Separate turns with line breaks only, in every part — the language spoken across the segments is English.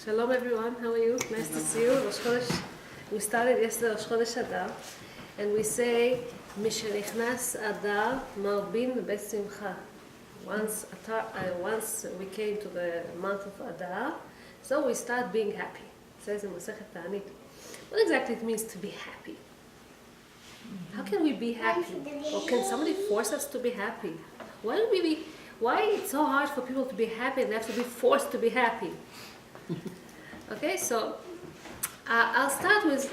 Shalom everyone, how are you? Nice to see you. Rosh Chodesh. We started yesterday Rosh Chodesh Adar, and we say, Mishenichnas Adar Marbin Besimcha. Once we came to the month of Adar, so we start being happy. It says in Masechet Ta'anit. What exactly it means to be happy? How can we be happy? Or can somebody force us to be happy? Why it's so hard for people to be happy and they have to be forced to be happy? Okay, so I'll start with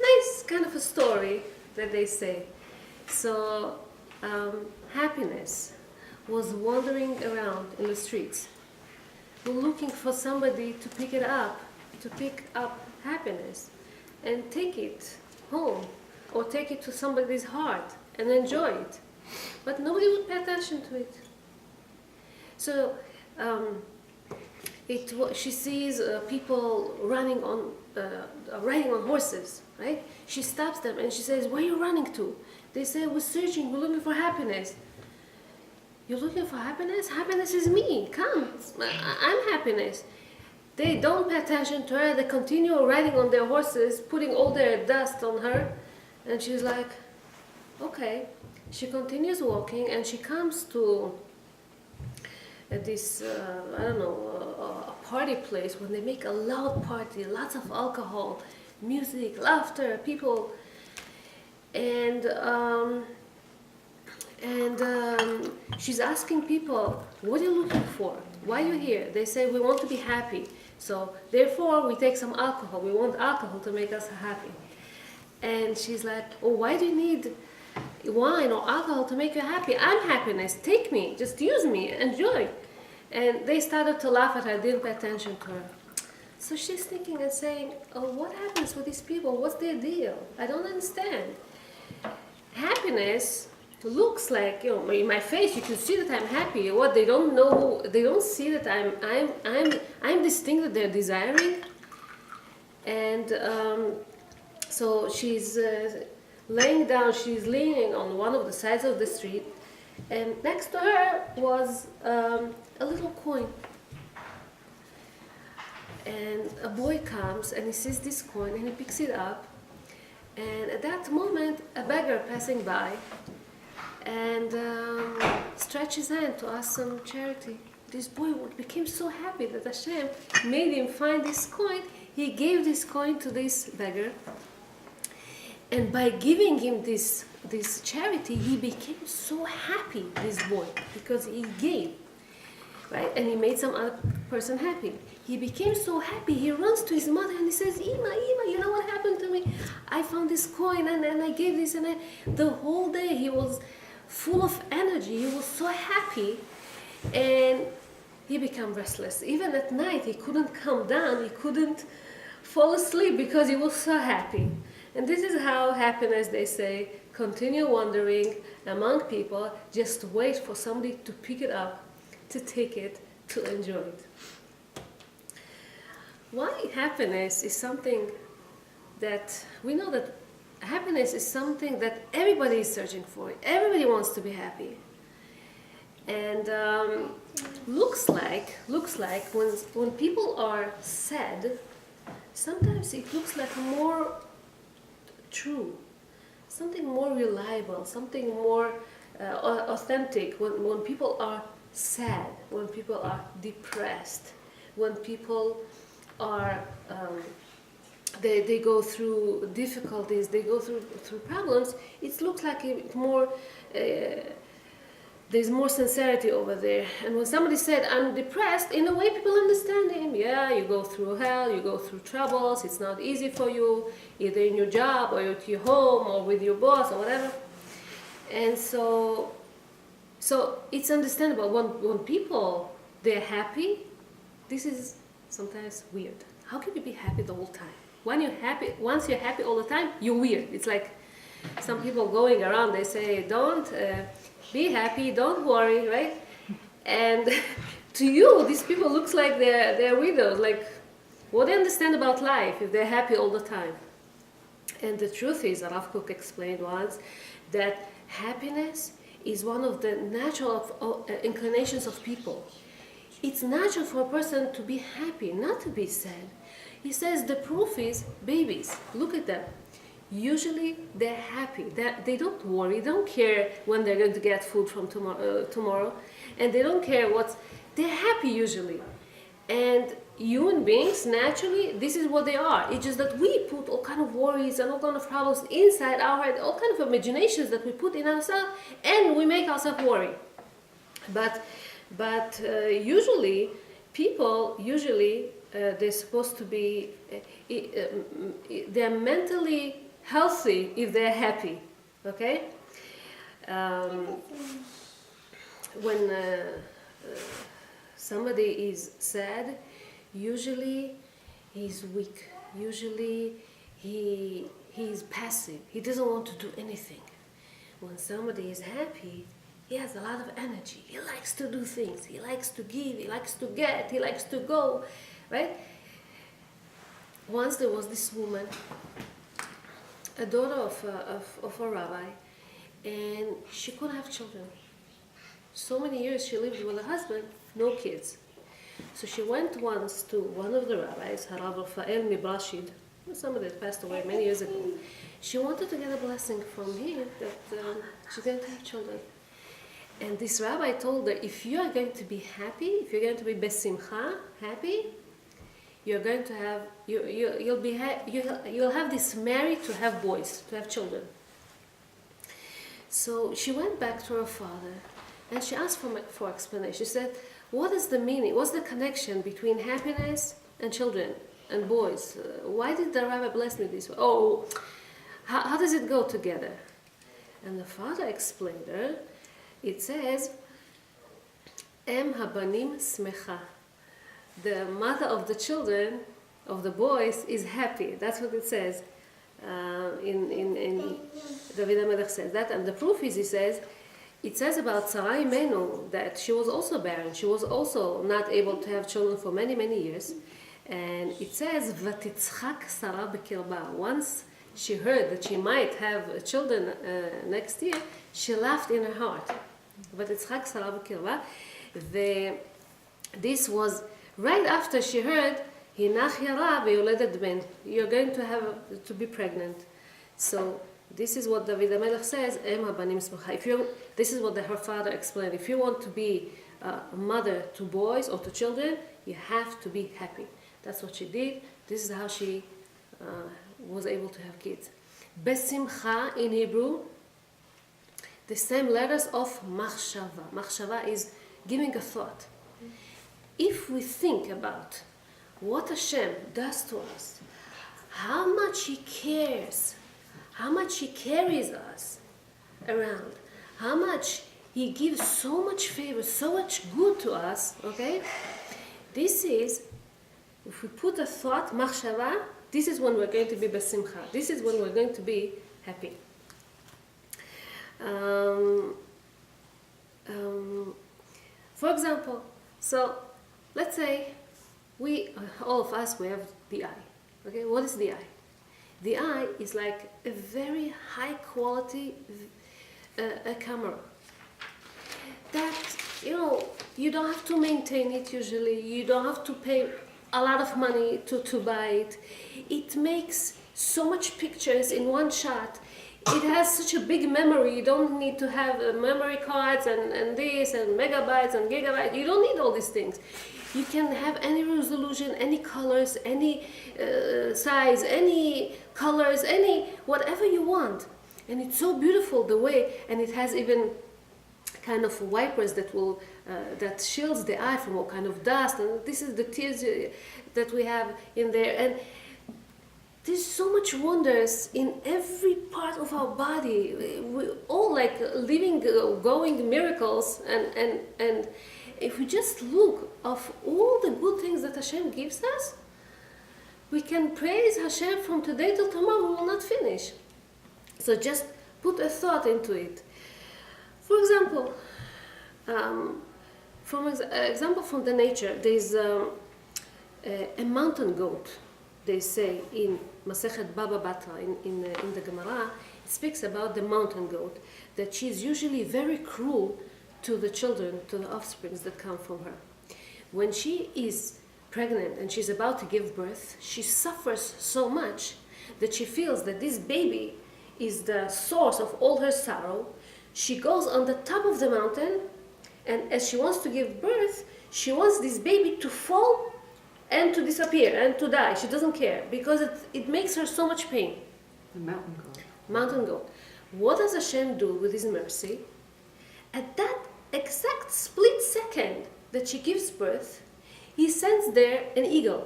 nice kind of a story that they say. So happiness was wandering around in the streets, looking for somebody to pick up happiness and take it home or take it to somebody's heart and enjoy it. But nobody would pay attention to it. So she sees people riding on horses, right? She stops them and she says, "Where are you running to?" They say, "We're searching, we're looking for happiness." "You're looking for happiness? Happiness is me. Come, I'm happiness." They don't pay attention to her. They continue riding on their horses, putting all their dust on her. And she's like, okay. She continues walking and she comes to this, a party place when they make a loud party, lots of alcohol, music, laughter, people. And she's asking people, "What are you looking for? Why are you here?" They say, "We want to be happy. So therefore we take some alcohol. We want alcohol to make us happy." And she's like, "Oh, why do you need wine or alcohol to make you happy? I'm happiness. Take me. Just use me. Enjoy." And they started to laugh at her. Didn't pay attention to her. So she's thinking and saying, "Oh, what happens with these people? What's their deal? I don't understand. Happiness looks like, in my face you can see that I'm happy. What they don't know, they don't see that I'm this thing that they're desiring." And so she's laying down. She's leaning on one of the sides of the street, and next to her was a little coin. And a boy comes and he sees this coin and he picks it up. And at that moment, a beggar passing by and stretches his hand to ask some charity. This boy became so happy that Hashem made him find this coin. He gave this coin to this beggar. And by giving him this charity, he became so happy, this boy, because he gave, right? And he made some other person happy. He became so happy, he runs to his mother and he says, Ima, you know what happened to me? I found this coin and I gave this, and the whole day he was full of energy. He was so happy, and he became restless. Even at night, he couldn't calm down. He couldn't fall asleep because he was so happy. And this is how happiness, they say, continue wandering among people. Just wait for somebody to pick it up, to take it, to enjoy it. Why happiness is something that we know that happiness is something that everybody is searching for. Everybody wants to be happy. And looks like when people are sad, sometimes it looks like more true, something more reliable, something more authentic. When people are sad, when people are depressed, when people are they go through difficulties, they go through problems, it looks like there's more sincerity over there. And when somebody said, "I'm depressed," in a way people understand him. Yeah, you go through hell, you go through troubles, it's not easy for you, either in your job or at your home or with your boss or whatever. And so it's understandable. When people, they're happy, this is sometimes weird. How can you be happy the whole time? Once you're happy all the time, you're weird. It's like some people going around, they say, "Don't be happy, don't worry," right? And to you, these people looks like they're widows. Like, what do they understand about life if they're happy all the time? And the truth is, Rav Kook explained once, that happiness is one of the natural inclinations of people. it's natural for a person to be happy, not to be sad. He says the proof is babies. Look at them. Usually they're happy. They don't worry. They don't care when they're going to get food from tomorrow, and they don't care what's. They're happy usually, and human beings naturally this is what they are. It's just that we put all kind of worries and all kind of problems inside our head, all kind of imaginations that we put in ourselves, and we make ourselves worry. But usually people they're supposed to be they're mentally healthy if they're happy, okay? When somebody is sad, usually he's weak. Usually he's passive. He doesn't want to do anything. When somebody is happy, he has a lot of energy. He likes to do things. He likes to give. He likes to get. He likes to go, right? Once there was this woman, a daughter of a rabbi, and she couldn't have children. So many years she lived with her husband, no kids. So she went once to one of the rabbis, Harav Rafael Mibrashid, somebody that passed away many years ago. She wanted to get a blessing from him that she's going to have children. And this rabbi told her, if you are going to be happy, if you're going to be besimcha, happy, you're going to have you'll have this married to have boys, to have children. So she went back to her father and she asked for explanation. She said, what is the meaning? What's the connection between happiness and children and boys? Why did the rabbi bless me this way? Oh, how does it go together? And the father explained her. It says, Em habanim smecha. The mother of the children, of the boys, is happy. That's what it says. In David HaMelech says that, and the proof is, he says, it says about Sarah Imenu that she was also barren. She was also not able to have children for many, many years. And it says, Vatitzchak Sarah bekirba. Once she heard that she might have children next year, she laughed in her heart. Vatitzchak Sarah bekirba. This was right after she heard, Hinach yara ve'yoledet ben. You're going to be pregnant. So this is what David HaMelech says, Em habanim smecha. This is what her father explained. If you want to be a mother to boys or to children, you have to be happy. That's what she did. This is how she was able to have kids. Besimcha in Hebrew, the same letters of machshava. Machshava is giving a thought. If we think about what Hashem does to us, how much He cares, how much He carries us around, how much He gives so much favor, so much good to us, okay? This is, if we put a thought, machshava, this is when we're going to be besimcha. This is when we're going to be happy. For example, so let's say all of us, we have the eye. Okay, what is the eye? The eye is like a very high quality a camera that, you don't have to maintain it usually. You don't have to pay a lot of money to buy it. It makes so much pictures in one shot. It has such a big memory. You don't need to have memory cards and this and megabytes and gigabytes. You don't need all these things. You can have any resolution, any colors, any size, any colors, any whatever you want. And it's so beautiful the way, and it has even kind of wipers that will that shields the eye from all kind of dust. And this is the tears that we have in there. And there's so much wonders in every part of our body. We all like living, going miracles, and if we just look of all the good things that Hashem gives us, we can praise Hashem from today till tomorrow. We will not finish. So just put a thought into it. For example, example from the nature, there is a mountain goat. They say in Masechet Baba Batra, in the Gemara, it speaks about the mountain goat, that she is usually very cruel to the children, to the offsprings that come from her. when she is pregnant and she's about to give birth, she suffers so much that she feels that this baby is the source of all her sorrow. She goes on the top of the mountain, and as she wants to give birth, she wants this baby to fall and to disappear and to die. She doesn't care because it makes her so much pain.
The mountain goat.
Mountain goat. What does Hashem do with His mercy? At that exact split second that she gives birth, He sends there an eagle.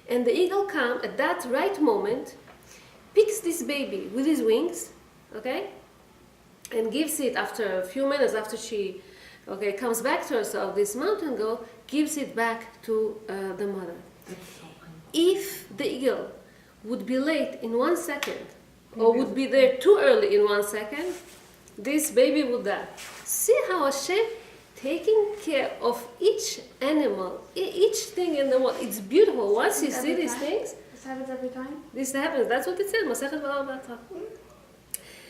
And the eagle comes at that right moment, picks this baby with his wings, okay, and gives it after a few minutes after she, okay, comes back to herself. This mountain goat gives it back to the mother. If the eagle would be late in 1 second, or would be there too early in 1 second, this baby would die. See how Hashem taking care of each animal, each thing in the world. It's beautiful. Once you see these things,
This happens every time?
this happens. That's what it says. Masechet Bava Batra.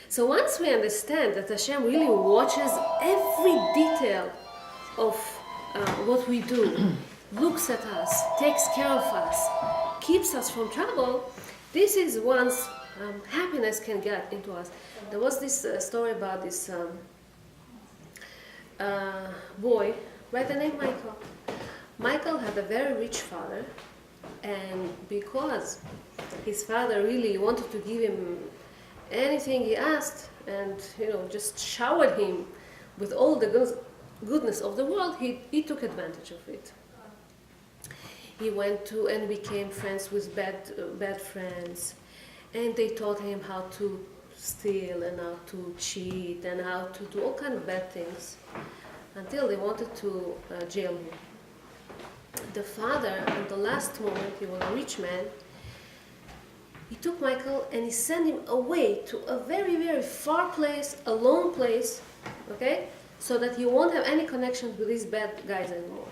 So once we understand that Hashem really watches every detail of what we do, looks at us, takes care of us, keeps us from trouble, this is once happiness can get into us. There was this story about this boy by the name Michael. Michael had a very rich father, and because his father really wanted to give him anything he asked, and just showered him with all the goodness of the world, he took advantage of it. He went to and became friends with bad friends, and they taught him how to steal and how to cheat and how to do all kinds of bad things, until they wanted to jail him. The father, at the last moment, he was a rich man, he took Michael and he sent him away to a very, very far place, a lone place, okay, so that he won't have any connections with these bad guys anymore.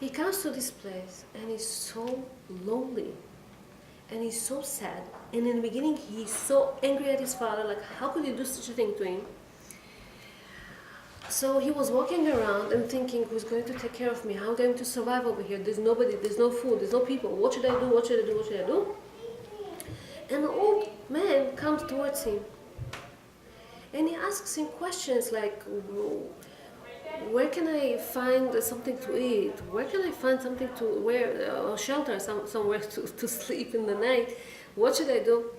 He comes to this place and he's so lonely and he's so sad, and in the beginning he's so angry at his father, like how could you do such a thing to him? So he was walking around and thinking, who's going to take care of me? How am I going to survive over here? There's nobody, there's no food, there's no people. What should I do? What should I do? What should I do? And an old man comes towards him. And he asks him questions like, where can I find something to eat? Where can I find something to wear, or shelter, somewhere to sleep in the night? What should I do?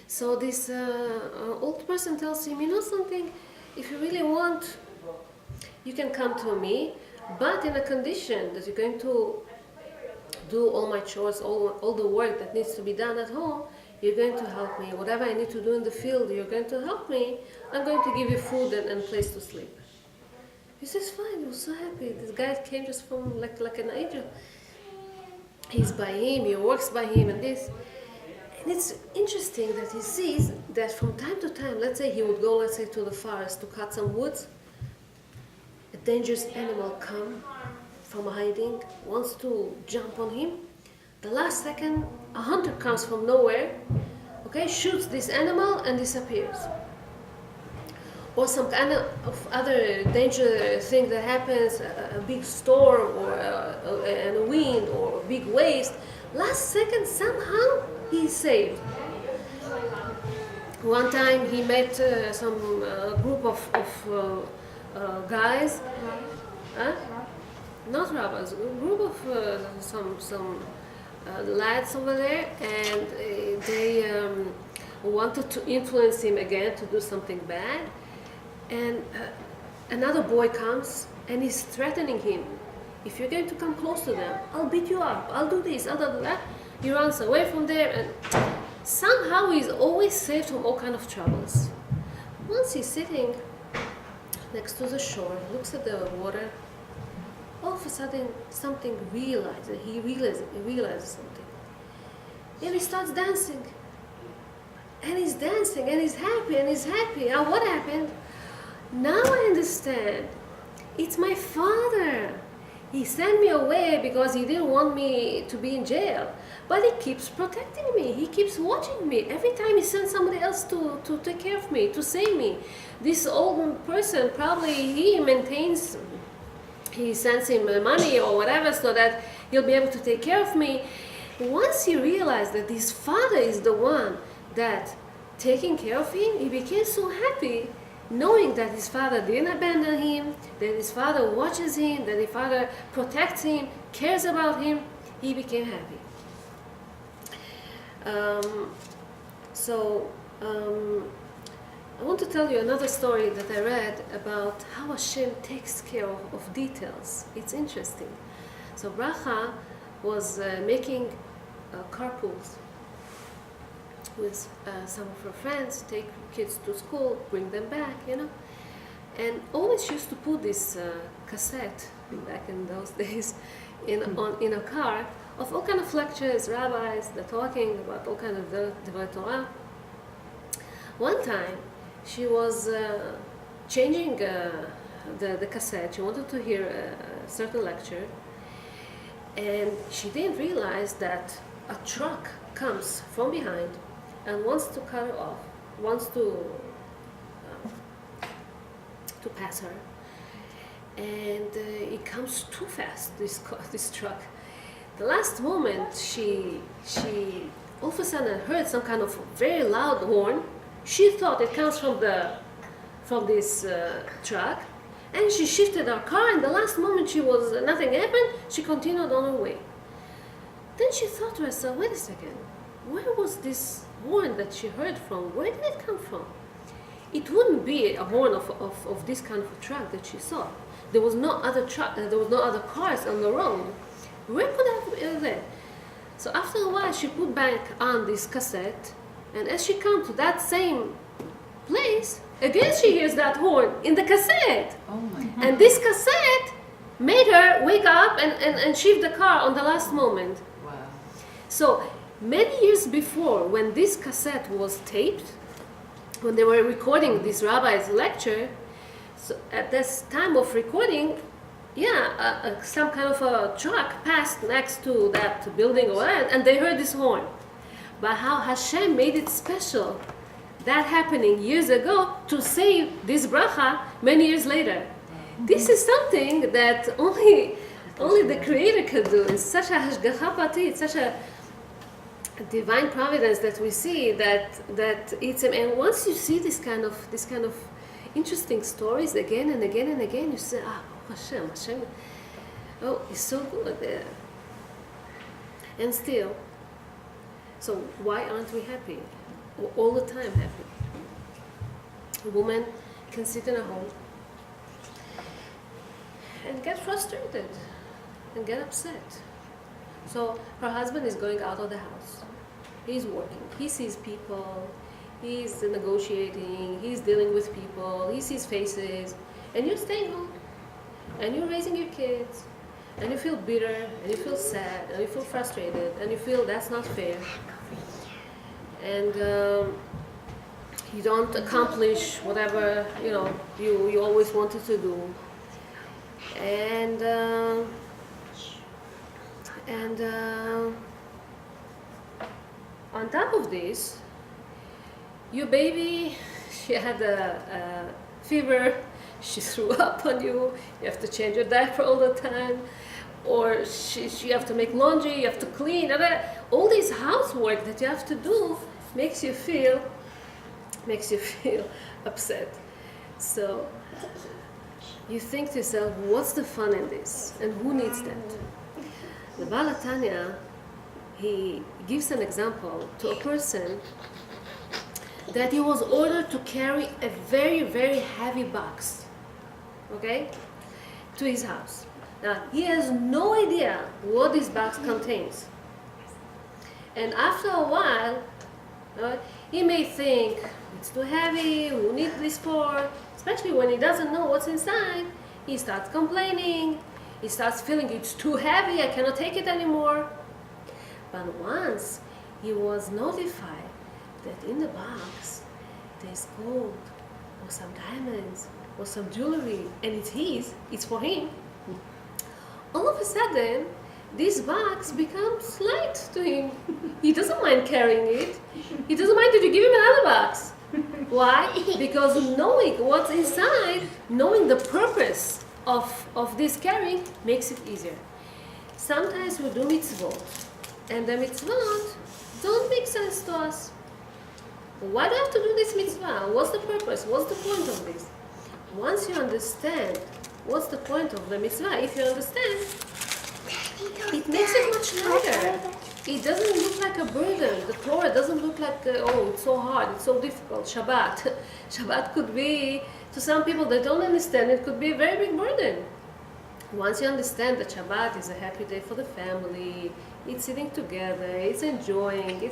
So this old person tells him, you know something? If you really want, you can come to me, but in a condition that you're going to do all my chores, all the work that needs to be done at home, you're going to help me. Whatever I need to do in the field, you're going to help me. I'm going to give you food and place to sleep. He says, fine, he was so happy. This guy came just from like an angel. He's by him, he works by him and this. And it's interesting that he sees that from time to time, let's say he would go, let's say, to the forest to cut some woods. A dangerous animal comes from hiding, wants to jump on him. The last second, a hunter comes from nowhere, okay, shoots this animal and disappears. Or some kind of other danger thing that happens, a big storm or a wind or big waves. Last second, somehow, he's saved. One time he met some group of guys, not robbers, a group of some lads over there, and they wanted to influence him again to do something bad. And another boy comes and he's threatening him. If you're going to come close to them, I'll beat you up, I'll do this, I'll do that. He runs away from there, and somehow he's always saved from all kind of troubles. Once he's sitting next to the shore, looks at the water, all of a sudden he realizes something. And he starts dancing. And he's dancing, and he's happy, and he's happy. Now what happened? Now I understand. It's my father. He sent me away because he didn't want me to be in jail. But he keeps protecting me. He keeps watching me. Every time he sends somebody else to take care of me, to save me. This old person, probably he maintains he sends him money or whatever so that he'll be able to take care of me. Once he realized that his father is the one that taking care of him, he became so happy knowing that his father didn't abandon him, that his father watches him, that his father protects him, cares about him. He became happy. I want to tell you another story that I read about how Hashem takes care of details. It's interesting. So Bracha was making carpools with some of her friends, take kids to school, bring them back, and always used to put this cassette back in those days in a car of all kind of lectures, rabbis, they're talking about all kind of Divrei Torah. One time, she was changing the cassette. She wanted to hear a certain lecture, and she didn't realize that a truck comes from behind and wants to cut her off, wants to pass her, and it comes too fast. This truck. The last moment, she all of a sudden heard some kind of very loud horn. She thought it comes from this truck, and she shifted her car. And the last moment, nothing happened. She continued on her way. Then she thought to herself, "Wait a second, where was this horn that she heard from? Where did it come from? It wouldn't be a horn of this kind of a truck that she saw. There was no other truck. There was no other cars on the road. Where could I have been?" So after a while, she put back on this cassette. And as she comes to that same place, again she hears that horn in the cassette.
Oh my God.
And this cassette made her wake up and shift the car on the last moment.
Wow.
So many years before, when this cassette was taped, when they were recording this rabbi's lecture, so at this time of recording, some kind of a truck passed next to that building or whatever, and they heard this horn. But how Hashem made it special, that happening years ago, to save this bracha many years later. This is something that only the Creator could do. It's such a hashgacha pratית, it's such a divine providence that we see that it's. And once you see this kind of interesting stories again and again and again, you say, Hashem, oh, it's so good. And still. So why aren't we happy? All the time happy. A woman can sit in a home and get frustrated and get upset. So her husband is going out of the house. He's working. He sees people. He's negotiating. He's dealing with people. He sees faces. And you're staying home. And you're raising your kids. And you feel bitter, and you feel sad, and you feel frustrated, and you feel that's not fair. And you don't accomplish whatever you always wanted to do. And on top of this, your baby, she had a fever. She threw up on you. You have to change your diaper all the time. Or you have to make laundry, you have to clean. All this housework that you have to do makes you feel upset. So you think to yourself, what's the fun in this? And who needs that? The Baal HaTanya, he gives an example to a person that he was ordered to carry a very, very heavy box, okay, to his house. Now, he has no idea what this box contains. And after a while, he may think, it's too heavy, who needs this for? Especially when he doesn't know what's inside. He starts complaining, he starts feeling it's too heavy, I cannot take it anymore. But once he was notified that in the box there's gold, or some diamonds, or some jewelry, and it's his, it's for him, all of a sudden, this box becomes light to him. He doesn't mind carrying it. He doesn't mind if you give him another box. Why? Because knowing what's inside, knowing the purpose of this caring makes it easier. Sometimes we do mitzvot, and the mitzvot don't make sense to us. Why do I have to do this mitzvah? What's the purpose? What's the point of this? Once you understand what's the point of the mitzvah, if you understand, it makes it much lighter. It doesn't look like a burden. The Torah doesn't look like, oh, it's so hard, it's so difficult. Shabbat. Shabbat could be, to some people that don't understand, it could be a very big burden. Once you understand that Shabbat is a happy day for the family, it's sitting together, it's enjoying,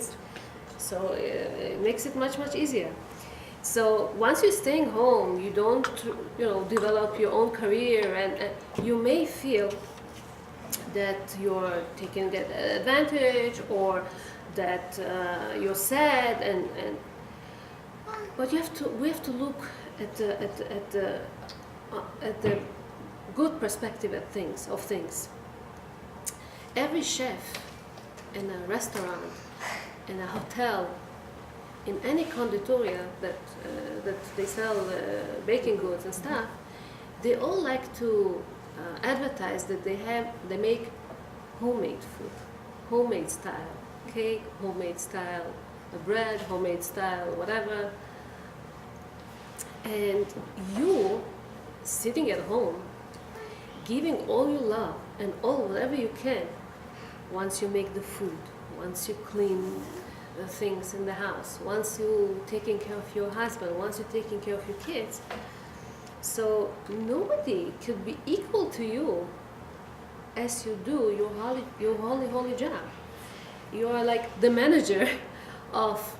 so it makes it much, much easier. So once you're staying home, you don't, develop your own career, and you may feel that you're taking advantage, or that you're sad, but we have to look at the good perspective of things. Every chef in a restaurant, in a hotel, in any conditoria that they sell baking goods and stuff, they all like to advertise that they make homemade food, homemade style, cake, homemade style, bread, homemade style, whatever. And you, sitting at home, giving all you love and all whatever you can, once you make the food, once you clean the things in the house, once you're taking care of your husband, once you're taking care of your kids. So nobody could be equal to you as you do your holy job. You are like the manager of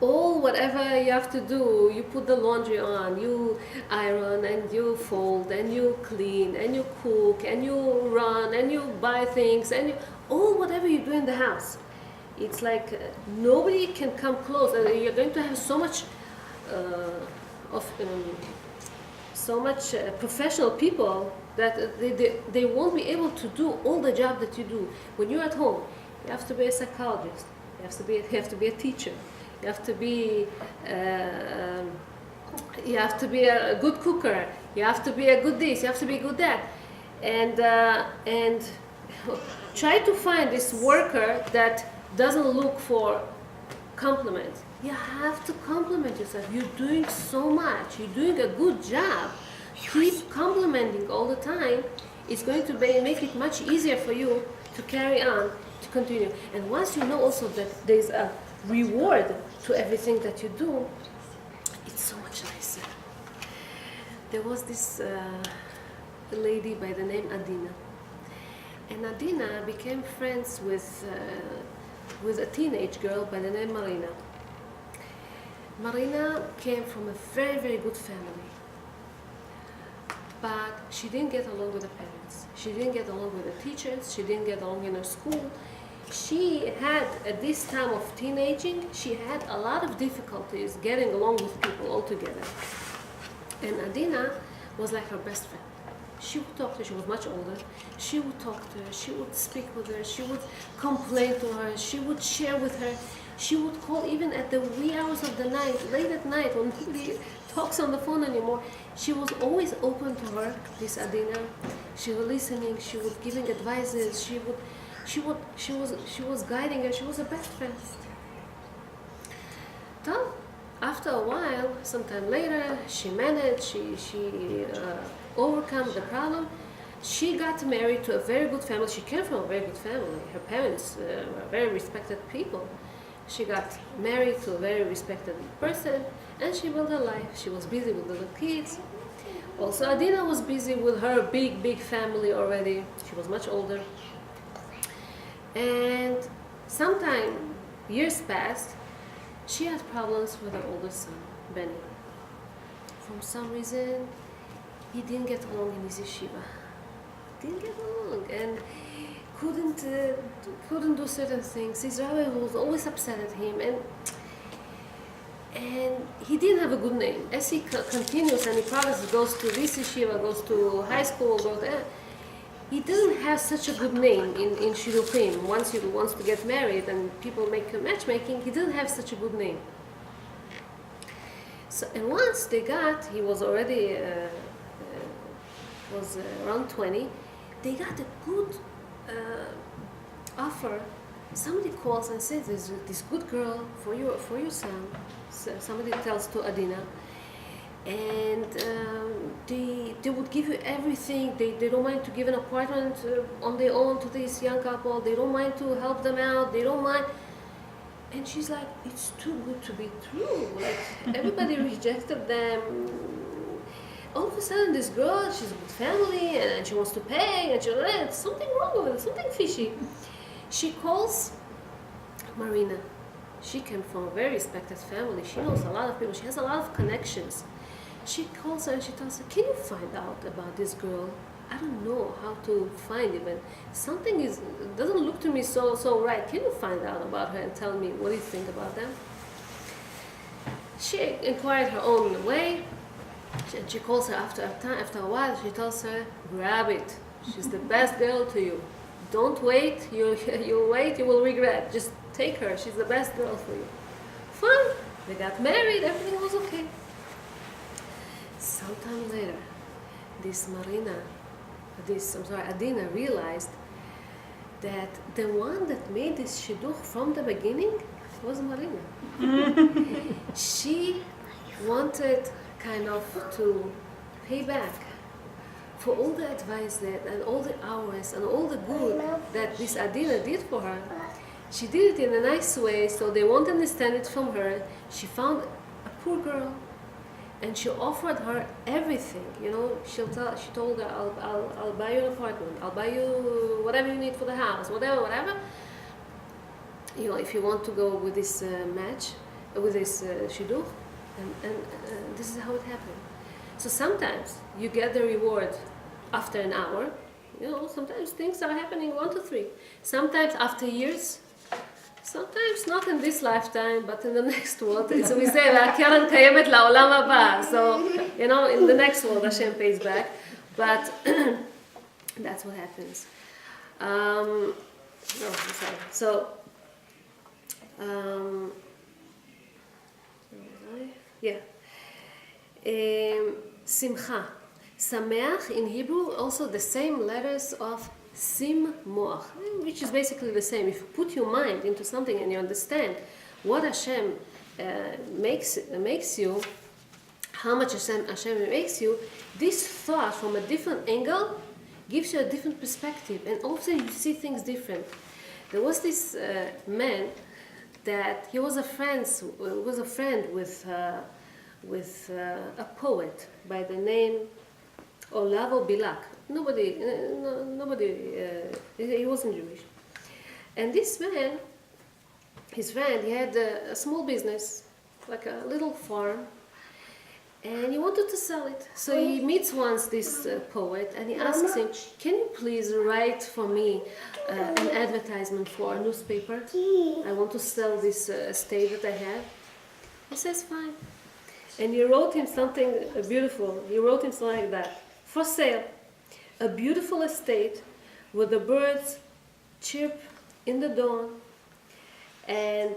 all whatever you have to do. You put the laundry on, you iron, and you fold, and you clean, and you cook, and you run, and you buy things, and all whatever you do in the house. It's like nobody can come close, and you're going to have so much professional people that they won't be able to do all the job that you do. When you're at home, you have to be a psychologist, you have to be a teacher, you have to be a good cooker, you have to be a good this, you have to be good that, and try to find this worker that doesn't look for compliment. You have to compliment yourself. You're doing so much. You're doing a good job. Keep complimenting all the time. It's going to make it much easier for you to carry on, to continue. And once you know also that there's a reward to everything that you do, it's so much nicer. There was this lady by the name Adina. And Adina became friends with a teenage girl by the name Marina. Marina came from a very, very good family, but she didn't get along with the parents. She didn't get along with the teachers. She didn't get along in her school. She had, at this time of teenaging, she had a lot of difficulties getting along with people altogether. And Adina was like her best friend. She would talk to her, she was much older. She would talk to her, she would speak with her, she would complain to her, she would share with her. She would call even at the wee hours of the night, late at night, when nobody talks on the phone anymore. She was always open to her, this Adina. She was listening, she was giving advices, she was guiding her, she was a best friend. Then, after a while, sometime later, she managed, she overcome the problem. She got married to a very good family. She came from a very good family. Her parents were very respected people. She got married to a very respected person, and she built her life. She was busy with the little kids. Also, Adina was busy with her big, big family already. She was much older. And sometime, years passed, she had problems with her older son, Benny. For some reason, he didn't get along in his yeshiva. Didn't get along, and couldn't do certain things. His rabbi was always upset at him, and he didn't have a good name. As he continues and he progresses, goes to this yeshiva, goes to high school, he doesn't have such a good name in Shidduchim. Once he wants to get married and people make a matchmaking, he doesn't have such a good name. So, and once he was already was around 20, they got a good offer. Somebody calls and says, "There's this good girl for your son." So somebody tells to Adina, and they would give you everything. They don't mind to give an apartment on their own to this young couple. They don't mind to help them out. They don't mind. And she's like, "It's too good to be true." Like everybody rejected them. All of a sudden, this girl, she's a good family, and she wants to pay, and there's something wrong with it, something fishy. She calls Marina. She came from a very respected family. She knows a lot of people. She has a lot of connections. She calls her and she tells her, "Can you find out about this girl? I don't know how to find it, but something doesn't look to me so right. Can you find out about her and tell me what do you think about them?" She inquired her own way. She calls her after a while. She tells her, "Grab it. She's the best girl to you. Don't wait. You'll wait. You will regret. Just take her. She's the best girl for you." Fine. They got married. Everything was okay. Sometime later, Adina realized that the one that made this shidduch from the beginning was Marina. She wanted kind of to pay back for all the advice and all the hours and all the good that this Adina did for her. She did it in a nice way, so they won't understand it from her. She found a poor girl, and she offered her everything. She told her, "I'll buy you an apartment. I'll buy you whatever you need for the house, whatever. If you want to go with this match, with this shidduch." And this is how it happened. So sometimes you get the reward after an hour. Sometimes things are happening 1 to 3. Sometimes after years. Sometimes not in this lifetime, but in the next world. So we say, "והקרן קיימת לעולם הבא." So, in the next world, Hashem pays back. But that's what happens. I'm sorry. So, Simcha. Sameach in Hebrew, also the same letters of Sim Moach, which is basically the same. If you put your mind into something and you understand what Hashem makes you, how much Hashem makes you, this thought from a different angle gives you a different perspective, and also you see things different. There was this man that he was a friend with a poet by the name Olavo Bilak. Nobody, he wasn't Jewish. And this man, his friend, he had a small business, like a little farm, and he wanted to sell it. So he meets once this poet, and he asks him, "Can you please write for me an advertisement for a newspaper? I want to sell this estate that I have." He says, "Fine." And he wrote him something beautiful. He wrote him something like that: "For sale, a beautiful estate where the birds chirp in the dawn, and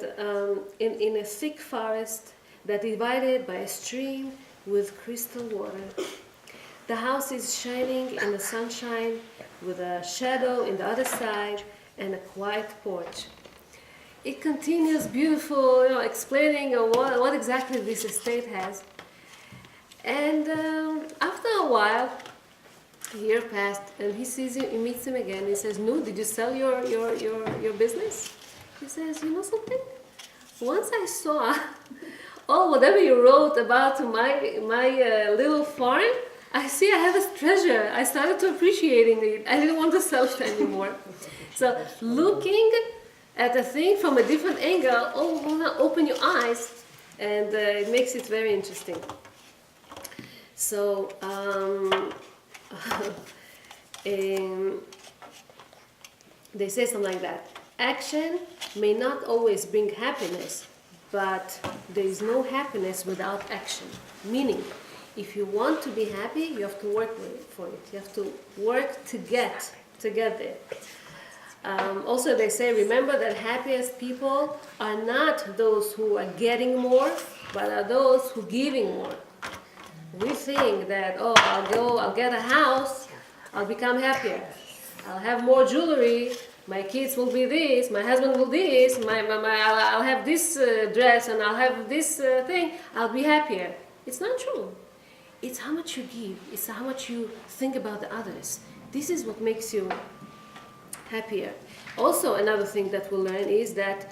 in a thick forest that divided by a stream with crystal water. The house is shining in the sunshine with a shadow in the other side and a quiet porch." It continues beautiful, explaining what exactly this estate has. And after a while, a year passed, and he meets him again. He says, "No, did you sell your business?" He says, "You know something? Once I saw whatever you wrote about my little farm, I see I have a treasure. I started to appreciating it. I didn't want to sell it anymore." So looking at a thing from a different angle, open your eyes, and it makes it very interesting. So they say something like that: "Action may not always bring happiness, but there is no happiness without action." Meaning, if you want to be happy, you have to work for it. You have to work to get there. Also, they say, remember that happiest people are not those who are getting more, but are those who are giving more. We think that, I'll get a house, I'll become happier. I'll have more jewelry. My kids will be this. My husband will this. I'll have this dress and I'll have this thing. I'll be happier. It's not true. It's how much you give. It's how much you think about the others. This is what makes you happier. Also, another thing that we'll learn is that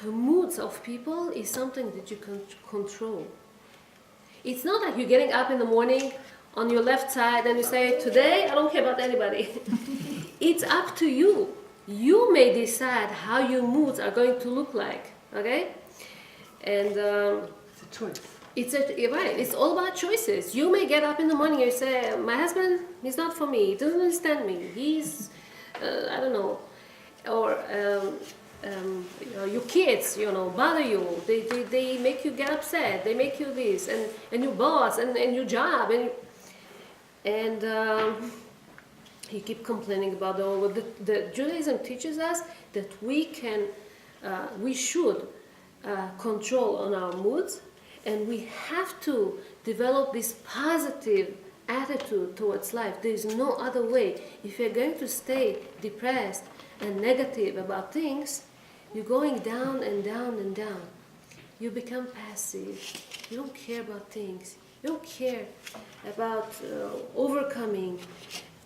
moods of people is something that you can control. It's not like you're getting up in the morning on your left side and you say, today I don't care about anybody. It's up to you. You may decide how your moods are going to look like, okay? And
It's a choice.
right, it's all about choices. You may get up in the morning and say, my husband, he's not for me, he doesn't understand me, he's, I don't know, or your kids, bother you, they make you get upset, they make you this, and your boss, and your job, and you keep complaining about the Judaism teaches us that we should control on our moods, and we have to develop this positive attitude towards life. There is no other way. If you're going to stay depressed and negative about things, you're going down and down and down. You become passive. You don't care about things. You don't care about overcoming,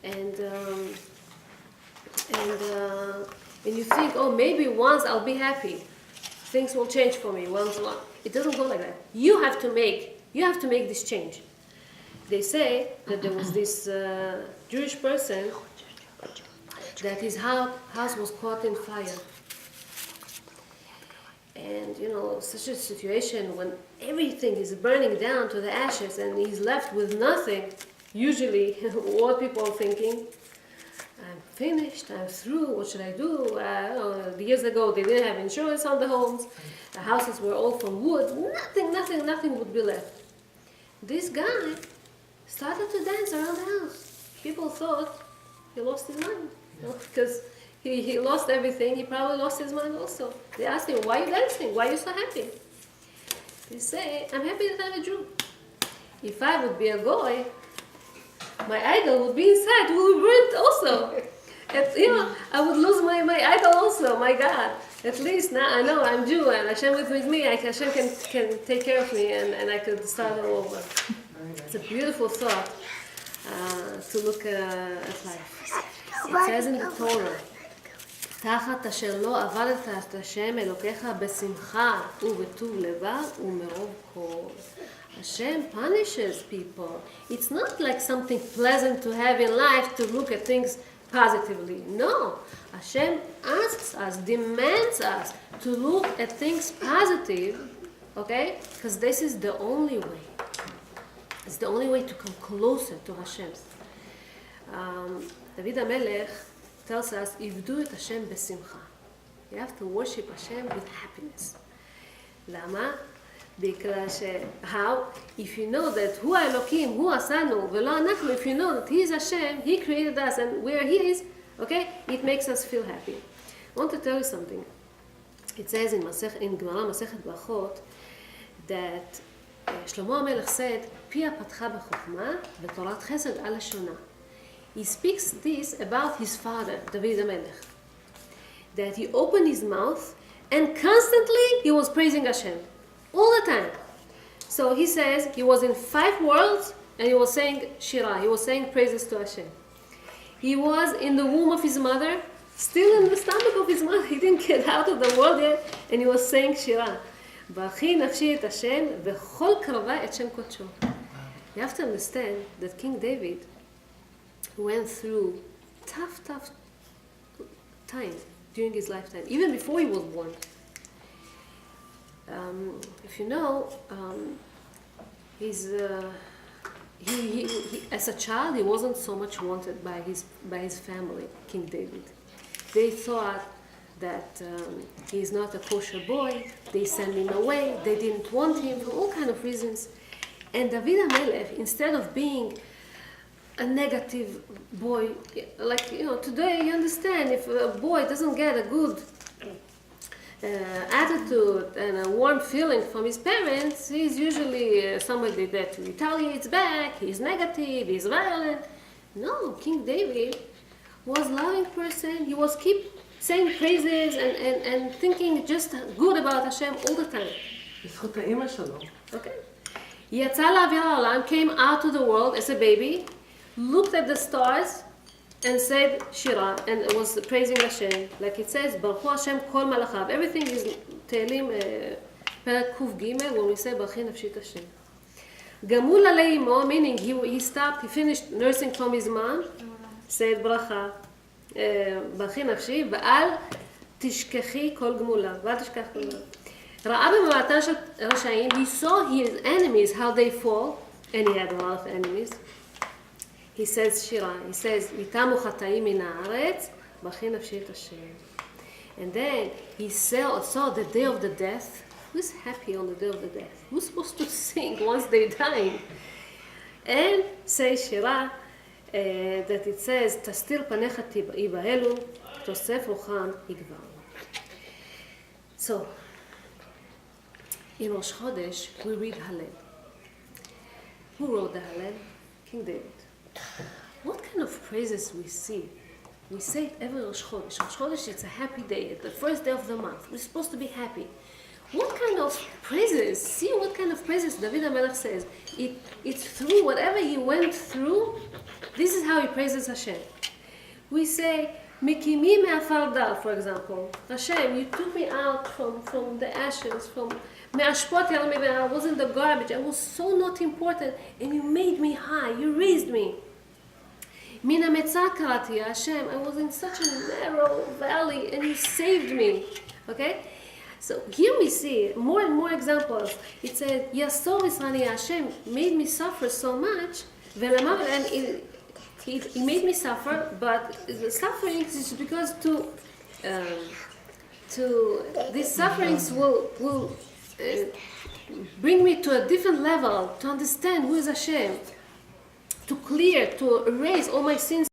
and you think, oh, maybe once I'll be happy. Things will change for me once. It doesn't go like that. You have to make this change. They say that there was this Jewish person that his house was caught in fire. And such a situation when everything is burning down to the ashes and he's left with nothing, usually what people are thinking, I'm finished, I'm through, what should I do? Years ago they didn't have insurance on the homes, the houses were all from wood, nothing would be left. This guy started to dance around the house. People thought he lost his mind, because he lost everything, he probably lost his mind also. They asked him, why are you dancing? Why are you so happy? He say, I'm happy that I'm a Jew. If I would be a goy, my idol would be inside, would be burnt also. And, I would lose my idol also, my God. At least now I know I'm Jew and Hashem is with me. Hashem can take care of me and I could start all over. It's a beautiful thought to look at life. It says in the Torah, תחת אשר לא עבדת את השם אלוקיך בשמחה ובטוב לבב ומרוב כל. Hashem punishes people. It's not like something pleasant to have in life to look at things positively. No. Hashem asks us, demands us to look at things positive, okay? Because this is the only way. It's the only way to come closer to Hashem. David HaMelech tells us, עבדו את השם בשמחה. You have to worship Hashem with happiness. למה? בגלל how? If you know that הוא האלוקים, הוא עשנו, ולא אנחנו, if you know that he is Hashem, he created us, and where he is, okay, it makes us feel happy. I want to tell you something. It says in Gemara Masechet Brachot that Shlomo HaMelech said, פיה פתחה בחוכמה ותורת חסד על לשונה. He speaks this about his father, David HaMelech, that he opened his mouth and constantly he was praising Hashem, all the time. So he says he was in 5 worlds and he was saying Shira, he was saying praises to Hashem. He was in the womb of his mother, still in the stomach of his mother, he didn't get out of the world yet, and he was saying Shira. ברכי נפשי את השם וכל קרבה את שם קודשו. You have to understand that King David went through tough times during his lifetime, even before he was born. If you know, as a child, he wasn't so much wanted by his family, King David. They thought that he's not a kosher boy. They sent him away. They didn't want him for all kind of reasons. And David HaMelech, instead of being a negative boy, like, today you understand, if a boy doesn't get a good attitude and a warm feeling from his parents, he's usually somebody that retaliates back, he's negative, he's violent. No, King David was loving person. He was keep saying praises and thinking just good about Hashem all the time.
בזכות האימא שלו.
Okay. יצא לאוויר העולם, came out to the world as a baby, looked at the stars and said שירה, and was praising Hashem. Like it says, ברכו השם כל מלאכיו. Everything is תהילים, פרק ק"ג, when we say ברכי נפשית השם. גמול עלי אמו, meaning he stopped, he finished nursing from his mom, said ברכה, ברכי נפשי, ואל תשכחי כל גמולה, ואל תשכח כל גמולה. ראה במבטם של רשעים, he saw his enemies, how they fall, and he had a lot of enemies. He says שירה, he says, יתמו חטאים מן הארץ, ברכי נפשי את השם. And then he saw the day of the death. Who's happy on the day of the death? Who's supposed to sing once they die? And say שירה, that it says, תסתיר פניך יבהלו, תוסף רוחם יגבר. So, in Rosh Chodesh, we read Hallel. Who wrote the Hallel? King David. What kind of praises we see? We say it every Rosh Chodesh. Rosh Chodesh, it's a happy day, the first day of the month. We're supposed to be happy. What kind of praises? See what kind of praises David HaMelech says. It's through whatever he went through, this is how he praises Hashem. We say, Mikimi me'afar, for example. Hashem, you took me out from the ashes, from me'ashpot yalmi, I was in the garbage, I was so not important, and you made me high, you raised me. Mina metzah karati, Hashem, I was in such a narrow valley, and you saved me. Okay? So here we see more and more examples. It said, Yasor Israeli, Hashem made me suffer so much, and he made me suffer, but the suffering is because these sufferings will bring me to a different level, to understand who is Hashem, to clear, to erase all my sins.